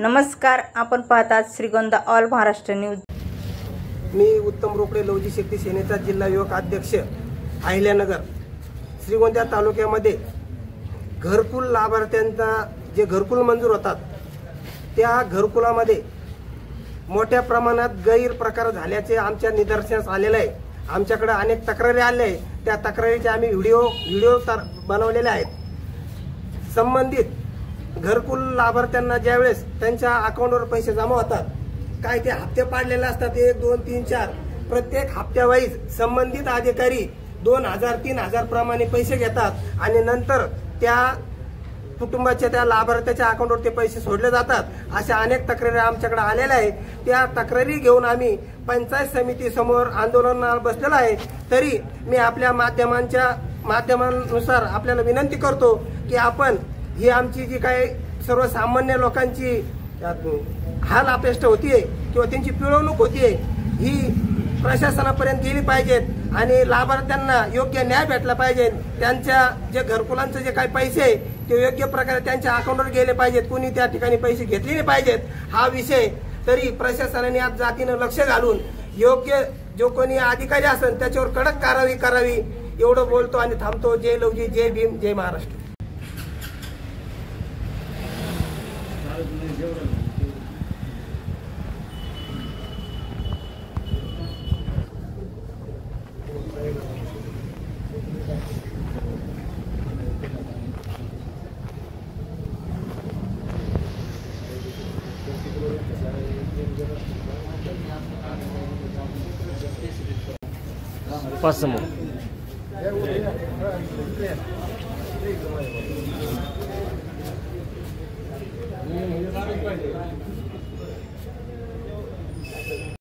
नमस्कार, आपण पाहतात श्रीगोंदा ऑल महाराष्ट्र न्यूज। मी उत्तम रोकडे, लवजी शक्ती सेनेचा जिल्हा युवक अध्यक्ष, अहिल्यानगर। श्रीगोंदा तालुक्यामध्ये घरकुल लाभार्थ्यांना जे घरकुल मंजूर होतात त्या घरकुलामध्ये मोठ्या प्रमाणात गैरप्रकार झाल्याचे आमच्या निदर्शनास आलेले आहे। आमच्याकडे अनेक तक्रारी आल्या आहेत। त्या तक्रारीचे आम्ही व्हिडिओ बनवलेले आहेत। संबंधित घरकुल लाभार्थ्यांना ज्यावेळेस त्यांच्या अकाउंटवर पैसे जमा होतात, काय ते हप्ते पाडलेले असतात 1, 2, 3, 4 प्रत्येक हप्त्यावाईज संबंधित अधिकारी 2000 3000 प्रमाणे पैसे घेतात आणि नंतर त्या कुटुंबाच्या त्या लाभार्थ्याच्या अकाउंटवर ते पैसे सोडले जातात। अशा अनेक तक्रारी आमच्याकडे आलेल्या आहेत। त्या तक्रारी घेऊन आम्ही पंचायत समिती समोर आंदोलनाला बसलेलो आहे। तरी मी आपल्या माध्यमांनुसार आपल्याला विनंती करतो की आपण ही आमची जी काही सर्वसामान्य लोकांची हाल अपेष्ट होतीये किंवा त्यांची पिळवणूक होतीये ही प्रशासनापर्यंत गेली पाहिजेत आणि लाभार्थ्यांना योग्य न्याय भेटला पाहिजे। त्यांच्या जे घरकुलांचे जे काही पैसे ते योग्य प्रकारे त्यांच्या अकाउंटवर गेले पाहिजेत, कोणी त्या ठिकाणी पैसे घेतले नाही पाहिजेत। हा विषय तरी प्रशासनाने आज जातीनं लक्ष घालून योग्य जो कोणी अधिकारी असेल त्याच्यावर कडक कारवाई करावी एवढं बोलतो आणि थांबतो। जय लवजी, जय भीम, जय महाराष्ट्र। Passamos.